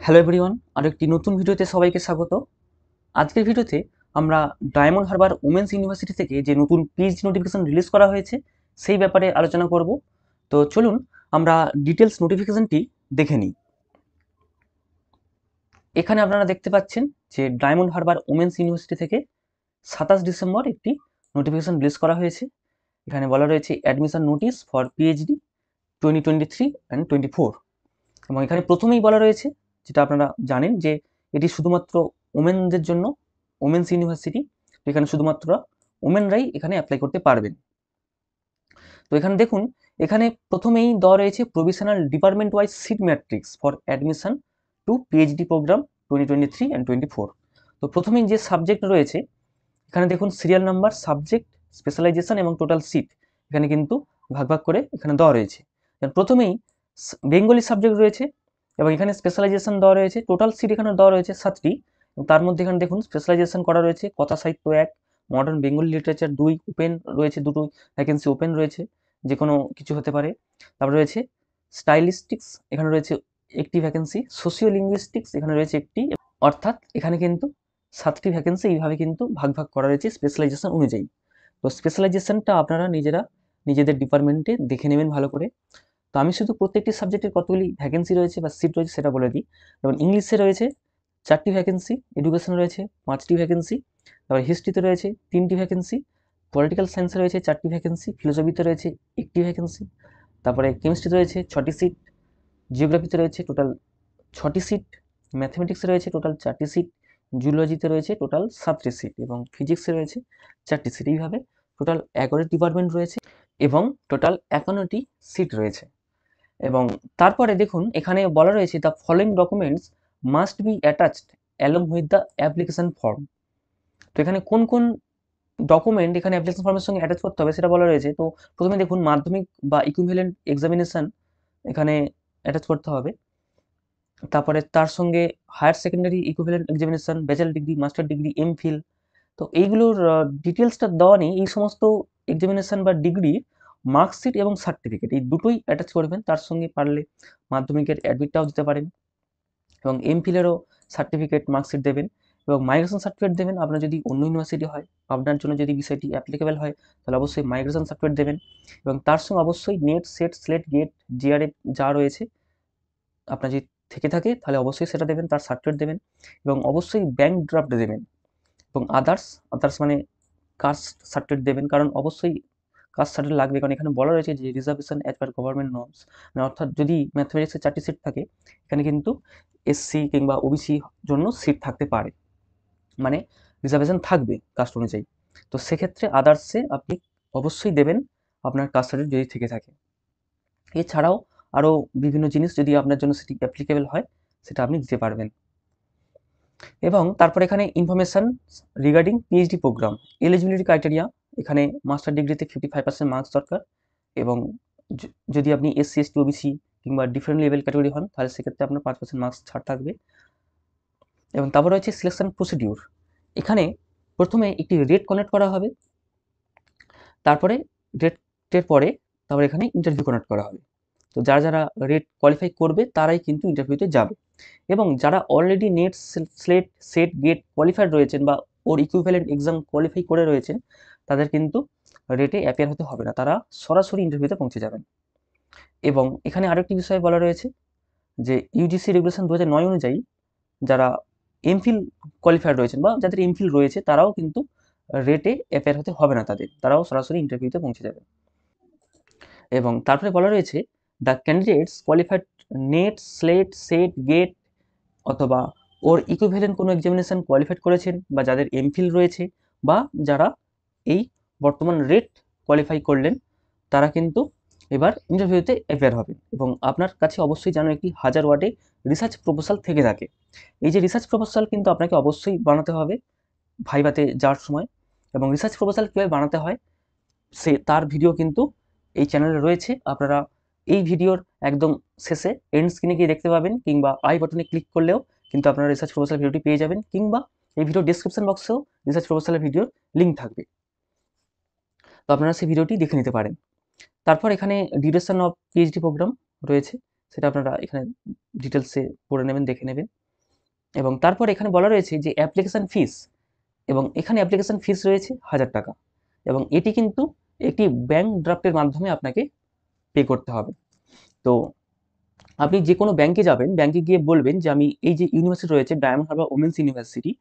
Hello everyone, আর একটি নতুন ভিডিওতে সবাইকে স্বাগত। আজকের ভিডিওতে আমরা ডায়মন্ড হারবার উমেন্স ইউনিভার্সিটি থেকে যে নতুন পিএইচডি নোটিফিকেশন রিলিজ করা হয়েছে সেই ব্যাপারে আলোচনা করব। তো চলুন আমরা ডিটেলস নোটিফিকেশনটি দেখে নিই। এখানে আপনারা দেখতে পাচ্ছেন যে ডায়মন্ড হারবার উমেন্স ইউনিভার্সিটি থেকে 27 ডিসেম্বর একটি নোটিফিকেশন রিলিজ করা হয়েছে। এখানে বলা রয়েছে admission notice for PhD 2023 and 24, এবং এখানে প্রথমেই বলা রয়েছে, যেটা আপনারা জানেন, যে এটি শুধুমাত্র ওমেনদের জন্য, ওমেন্স ইউনিভার্সিটি। এখানে শুধুমাত্র ওমেনরাই এখানে অ্যাপ্লাই করতে পারবেন। তো এখানে দেখুন, এখানে প্রথমেই দেওয়া রয়েছে provisional department wise seat matrix for admission to PhD programme 2023 and 24। তো প্রথমেই যে সাবজেক্ট রয়েছে, এখানে দেখুন সিরিয়াল নাম্বার, সাবজেক্ট, স্পেশালাইজেশন এবং টোটাল সিট এখানে কিন্তু ভাগ ভাগ করে এখানে দেওয়া রয়েছে। প্রথমেই বেঙ্গলি সাবজেক্ট রয়েছে এবং এখানে স্পেশালাইজেশন দেওয়া রয়েছে। টোটাল সিট এখানে দেওয়া রয়েছে 7টি, তার মধ্যে এখানে দেখুন স্পেশালাইজেশন করা রয়েছে কথা সাহিত্য 1, মডার্ন বেঙ্গলি লিটারেচার 2, ওপেন রয়েছে 2টো ভ্যাকেন্সি ওপেন রয়েছে, যে কোনো কিছু হতে পারে। তারপরে রয়েছে স্টাইলিস্টিক্স, এখানে রয়েছে একটি ভ্যাকেন্সি। সোশিও লিঙ্গুইস্টিক্স এখানে রয়েছে একটি। অর্থাৎ এখানে কিন্তু 7টি ভ্যাকেন্সি এইভাবে কিন্তু ভাগ ভাগ করা রয়েছে স্পেশালাইজেশন অনুযায়ী। তো স্পেশালাইজেশনটা আপনারা নিজেদের ডিপার্টমেন্টে দেখে নেবেন ভালো করে। তো আমি শুধু প্রত্যেকটি সাবজেক্টের কতগুলি ভ্যাকেন্সি রয়েছে বা সিট রয়েছে সেটা বলে দিই। যেমন ইংলিশে রয়েছে 4টি ভ্যাকেন্সি, এডুকেশনে রয়েছে 5টি ভ্যাকেন্সি, তারপর হিস্ট্রিতে রয়েছে 3টি ভ্যাকেন্সি, পলিটিক্যাল সায়েন্সে রয়েছে 4টি ভ্যাকেন্সি, ফিলোসফিতে রয়েছে 1টি ভ্যাকেন্সি, তারপরে কেমিস্ট্রিতে রয়েছে 6টি সিট, জিওগ্রাফিতে রয়েছে টোটাল 6টি সিট, ম্যাথমেটিক্সে রয়েছে টোটাল 4টি সিট, জুলজিতে রয়েছে টোটাল 7টি সিট এবং ফিজিক্সে রয়েছে 4টি সিট। এইভাবে টোটাল 11টি ডিপার্টমেন্ট রয়েছে এবং টোটাল 51টি সিট রয়েছে। এবং তারপরে দেখুন এখানে বলা রয়েছে the following documents must be attached along with the application form. তো এখানে কোন কোন ডকুমেন্ট এখানে অ্যাপ্লিকেশন ফর্মের সঙ্গে অ্যাটাচ করতে হবে সেটা বলা রয়েছে। তো প্রথমে দেখুন মাধ্যমিক বা ইকুইভ্যালেন্ট এক্সামিনেশন এখানে অ্যাটাচ করতে হবে। তারপরে তার সঙ্গে higher secondary equivalent examination, bachelor degree, master degree, MPhil. তো এইগুলোর ডিটেলসটা দেওয়া নেই। এই সমস্ত এক্সামিনেশন বা ডিগ্রি মার্কশিট এবং সার্টিফিকেট এই দুটোই অ্যাটাচ করবেন। তার সঙ্গে পারলে মাধ্যমিকের অ্যাডমিটটাও দিতে পারেন এবং এমফিলেরও সার্টিফিকেট মার্কশিট দেবেন এবং মাইগ্রেশন সার্টিফিকেট দেবেন। আপনার যদি অন্য ইউনিভার্সিটি হয়, আপনার জন্য যদি বিষয়টি অ্যাপ্লিকেবল হয়, তাহলে অবশ্যই মাইগ্রেশন সার্টিফিকেট দেবেন এবং তার সঙ্গে অবশ্যই NET, SET, SLET, GATE, JRF যা রয়েছে আপনার যদি থেকে থাকে তাহলে অবশ্যই সেটা দেবেন, তার সার্টিফিকেট দেবেন এবং অবশ্যই ব্যাংক ড্রাফট দেবেন এবং আদার্স মানে কাস্ট সার্টিফিকেট দেবেন, কারণ অবশ্যই কাস্ট সার্টিফিকেট লাগবে। কারণ এখানে বলা রয়েছে যে reservation as per government norms, মানে অর্থাৎ যদি ম্যাথমেটিক্সে 4টি সিট থাকে, এখানে কিন্তু এসসি কিংবা ওবিসি জন্য সিট থাকতে পারে, মানে রিজার্ভেশন থাকবে কাস্ট অনুযায়ী। তো সেক্ষেত্রে আদার্সে আপনি অবশ্যই দেবেন আপনার কাস্ট সার্টিফিকেট যদি থেকে থাকে। এছাড়াও আরও বিভিন্ন জিনিস যদি আপনার জন্য সেটি অ্যাপ্লিকেবল হয় সেটা আপনি দিতে পারবেন। এবং তারপর এখানে information regarding PhD programme, eligibility criteria. এখানে মাস্টার ডিগ্রিতে 55% মার্কস দরকার এবং যদি আপনি এসসি, এসটি, ওবিসি কিংবা ডিফারেন্ট লেভেল ক্যাটাগরি হন তাহলে সেক্ষেত্রে আপনার 5% মার্কস ছাড় থাকবে। এবং তারপর রয়েছে সিলেকশন প্রসিডিউর। এখানে প্রথমে একটি রেট কনেক্ট করা হবে, তারপরে রেটের পরে তারপর এখানে ইন্টারভিউ কনেক্ট করা হবে। তো যারা রেট কোয়ালিফাই করবে তারাই কিন্তু ইন্টারভিউতে যাবে এবং যারা already NET, SLET, SET, GATE qualified রয়েছেন বা ওর ইকুইভ্যালেন্ট এক্সাম কোয়ালিফাই করে রয়েছেন তাদের কিন্তু রেটে অ্যাপিয়ার হতে হবে না, তারা সরাসরি ইন্টারভিউতে পৌঁছে যাবেন। এবং এখানে আরেকটি বিষয় বলা রয়েছে যে ইউজিসি রেগুলেশন 2009 অনুযায়ী যারা এমফিল কোয়ালিফাইড রয়েছেন বা যাদের এমফিল রয়েছে তারাও কিন্তু রেটে অ্যাপিয়ার হতে হবে না, তারাও সরাসরি ইন্টারভিউতে পৌঁছে যাবে। এবং তারপরে বলা রয়েছে the candidates qualified NET, SLET, SET, GATE অথবা ওর ইকুইভ্যালেন্ট কোনো এক্সামিনেশন কোয়ালিফাইড করেছেন বা যাদের এমফিল রয়েছে বা যারা এই বর্তমান রেট কোয়ালিফাই করলেন তারা কিন্তু এবার ইন্টারভিউতে অ্যাপিয়ার হবেন। এবং আপনার কাছে অবশ্যই যেন একটি 1000 ওয়ার্ডে রিসার্চ প্রপোজাল থেকে থাকে। এই যে রিসার্চ প্রপোজাল কিন্তু আপনাকে অবশ্যই বানাতে হবে ভাইভাতে যাওয়ার সময়। এবং রিসার্চ প্রপোজাল কীভাবে বানাতে হয় তার ভিডিও কিন্তু এই চ্যানেলে রয়েছে, আপনারা এই ভিডিওর একদম শেষে এন্ড স্ক্রিনে গিয়ে দেখতে পাবেন কিংবা আই বাটনে ক্লিক করলেও কিন্তু আপনারা রিসার্চ প্রপোজাল ভিডিওটি পেয়ে যাবেন, কিংবা এই ভিডিও ডেসক্রিপশন বক্সেও রিসার্চ প্রপোজালের ভিডিওর লিঙ্ক থাকবে, তো আপনারা সেই ভিডিওটি দেখে নিতে পারেন। তারপর এখানে ডিউরেশন অফ পিএইচডি প্রোগ্রাম রয়েছে, সেটা আপনারা এখানে ডিটেলসে পড়ে নেবেন, দেখে নেবেন। এবং তারপর এখানে বলা রয়েছে যে অ্যাপ্লিকেশান ফিস, এবং এখানে অ্যাপ্লিকেশান ফিস রয়েছে 1000 টাকা, এবং এটি কিন্তু একটি ব্যাংক ড্রাফটের মাধ্যমে আপনাকে পে করতে হবে। তো আপনি যে কোনো ব্যাংকে যাবেন, ব্যাংকে গিয়ে বলবেন যে আমি এই যে ইউনিভার্সিটি রয়েছে ডায়মন্ড হারবার ওমেন্স ইউনিভার্সিটি,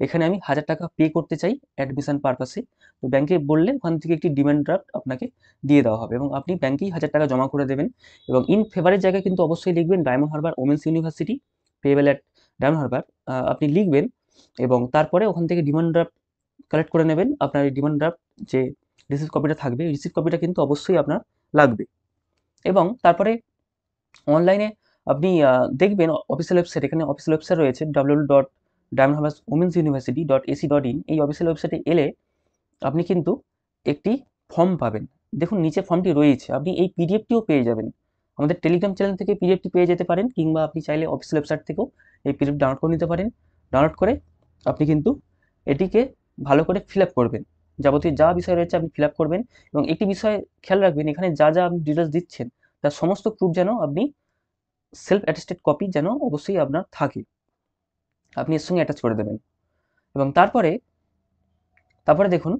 এখানে আমি 1000 টাকা পে করতে চাই অ্যাডমিশন পারপাসে। তো ব্যাংকে বললে ওখান থেকে একটি ডিমান্ড ড্রাফট আপনাকে দিয়ে দেওয়া হবে, এবং আপনি ব্যাংকেই 1000 টাকা জমা করে দেবেন। এবং ইন ফেভারের জায়গায় কিন্তু অবশ্যই লিখবেন diamond Harbour women's university payable at diamond Harbour, আপনি লিখবেন। এবং তারপরে ওখান থেকে ডিমান্ড ড্রাফট কালেক্ট করে নেবেন। আপনার এই ডিমান্ড ড্রাফট যে রিসিপ্ট কপিটা থাকবে, রিসিপ্ট কপিটা কিন্তু অবশ্যই আপনার লাগবে। এবং তারপরে অনলাইনে আপনি দেখবেন অফিসিয়াল ওয়েবসাইট, এখানে অফিসিয়াল ওয়েবসাইট রয়েছে www.diamondharborswomensuniversity.ac.in। এই অফিসিয়াল ওয়েবসাইটে এলে আপনি কিন্তু একটি ফর্ম পাবেন। দেখুন নিচে ফর্মটি রয়েছে, আপনি এই পিডিএফটিও পেয়ে যাবেন। আমাদের টেলিগ্রাম চ্যানেল থেকে পিডিএফটি পেয়ে যেতে পারেন, কিংবা আপনি চাইলে অফিসিয়াল ওয়েবসাইট থেকেও এই পিডিএফ ডাউনলোড করে নিতে পারেন। ডাউনলোড করে আপনি কিন্তু এটিকে ভালো করে ফিল আপ করবেন, যাবতীয় যা বিষয় রয়েছে আপনি ফিল আপ করবেন। এবং একটি বিষয় খেয়াল রাখবেন, এখানে যা যা আপনি ডিটেলস দিচ্ছেন তার সমস্ত প্রুফ যেন আপনি সেলফ অ্যাটেস্টেড কপি যেন অবশ্যই আপনার থাকে, আপনি এর সঙ্গে অ্যাটাচ করে দেবেন। এবং তারপরে দেখুন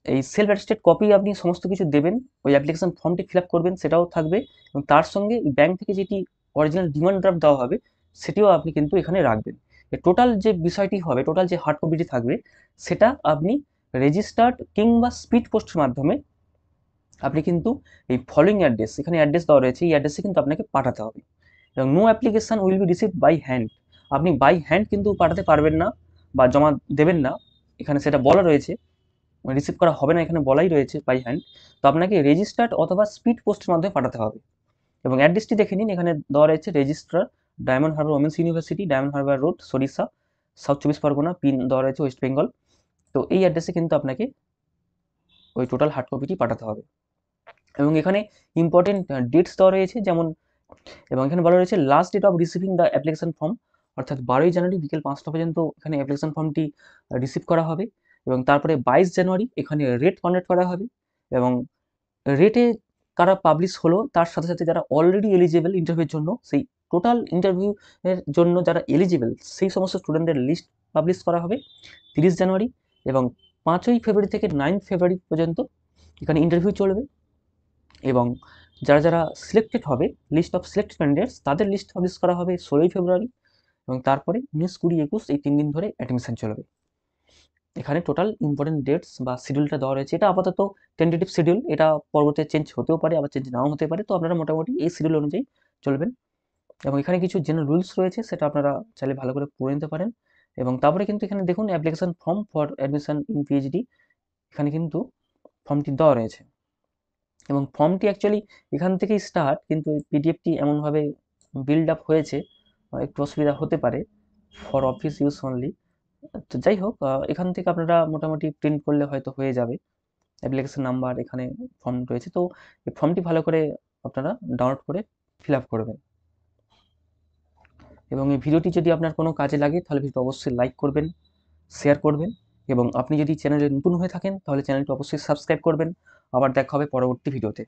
এই সেলফ অ্যাটেস্টেড কপি আপনি সমস্ত কিছু দেবেন, ওই অ্যাপ্লিকেশন ফর্মটি ফিল আপ করবেন সেটাও থাকবে, এবং তার সঙ্গে ব্যাংক থেকে যেটি অরিজিনাল ডিমান্ড ড্রাফট দেওয়া হবে সেটিও আপনি কিন্তু এখানে রাখবেন। টোটাল যে বিষয়টি হবে, টোটাল যে হার্ড কপিটি থাকবে, সেটা আপনি রেজিস্টার্ড কিংবা স্পিড পোস্টের মাধ্যমে আপনি কিন্তু এই ফলোইং অ্যাড্রেস, এখানে অ্যাড্রেস দেওয়া রয়েছে, এই অ্যাড্রেসে কিন্তু আপনাকে পাঠাতে হবে। এবং no application will be received by hand, আপনি বাই হ্যান্ড কিন্তু পাঠাতে পারবেন না বা জমা দেবেন না, এখানে সেটা বলা রয়েছে। রিসিভ করা হবে না, এখানে বলাই রয়েছে বাই হ্যান্ড। তো আপনাকে রেজিস্টার্ড অথবা স্পিড পোস্টের মাধ্যমে পাঠাতে হবে। এবং অ্যাড্রেসটি দেখে নিন, এখানে দেওয়া রয়েছে registrar diamond Harbour women's university, diamond Harbour road, সরিষা, সাউথ 24 পরগনা, পিন দেওয়া রয়েছে ওয়েস্ট বেঙ্গল। তো এই অ্যাড্রেসে কিন্তু আপনাকে ওই টোটাল হার্ড কপিটি পাঠাতে হবে। এবং এখানে ইম্পর্টেন্ট ডেটস দেওয়া রয়েছে, যেমন এবং এখানে বলা রয়েছে last date of receiving the application form, অর্থাৎ 12ই জানুয়ারি বিকেল 5টা পর্যন্ত এখানে অ্যাপ্লিকেশন ফর্মটি রিসিভ করা হবে। এবং তারপরে 22 জানুয়ারি এখানে রেট কন্ডাক্ট করা হবে, এবং রেটে কারা পাবলিশ হলো তার সাথে সাথে যারা অলরেডি এলিজিবল ইন্টারভিউর জন্য, সেই টোটাল ইন্টারভিউ এর জন্য যারা এলিজিবল সেই সমস্ত স্টুডেন্টদের লিস্ট পাবলিশ করা হবে 30 জানুয়ারি। এবং 5ই ফেব্রুয়ারি থেকে 9 ফেব্রুয়ারি পর্যন্ত এখানে ইন্টারভিউ চলবে। এবং যারা যারা সিলেক্টেড হবে, লিস্ট অফ সিলেক্টেড ক্যান্ডিডেটস, তাদের লিস্ট পাবলিশ করা হবে 16ই ফেব্রুয়ারি। এবং তারপরে 19, 20, 21 এই 3 দিন ধরে অ্যাডমিশন চলবে। এখানে টোটাল ইম্পর্টেন্ট ডেটস বা শিডিউলটা দেওয়া রয়েছে, এটা আপাতত টেন্টেটিভ শিডিউল, এটা পরবর্তীতে চেঞ্জ হতেও পারে আবার চেঞ্জ নাও হতে পারে। তো আপনারা মোটামুটি এই শিডিউল অনুযায়ী চলবেন। এবং এখানে কিছু জেনারেল রুলস রয়েছে, সেটা আপনারা চাইলে ভালো করে পড়ে নিতে পারেন। এবং তারপরে কিন্তু এখানে দেখুন application form for admission in PhD, এখানে কিন্তু ফর্মটি দেওয়া রয়েছে। এবং ফর্মটি অ্যাকচুয়ালি এখান থেকেই স্টার্ট, কিন্তু এই পিডিএফটি এমনভাবে বিল্ড আপ হয়েছে, একটু অসুবিধা হতে পারে, ফর অফিস ইউজ অনলি। তো যাই হোক, এখান থেকে আপনারা মোটামুটি প্রিন্ট করলে হয়তো হয়ে যাবে। অ্যাপ্লিকেশন নাম্বার এখানে ফর্ম রয়েছে, তো এই ফর্মটি ভালো করে আপনারা ডাউনলোড করে ফিল আপ করবেন। এবং এই ভিডিওটি যদি আপনার কোনো কাজে লাগে তাহলে ভিডিওটি অবশ্যই লাইক করবেন, শেয়ার করবেন। এবং আপনি যদি চ্যানেলে নতুন হয়ে থাকেন তাহলে চ্যানেলটি অবশ্যই সাবস্ক্রাইব করবেন। আবার দেখা হবে পরবর্তী ভিডিওতে।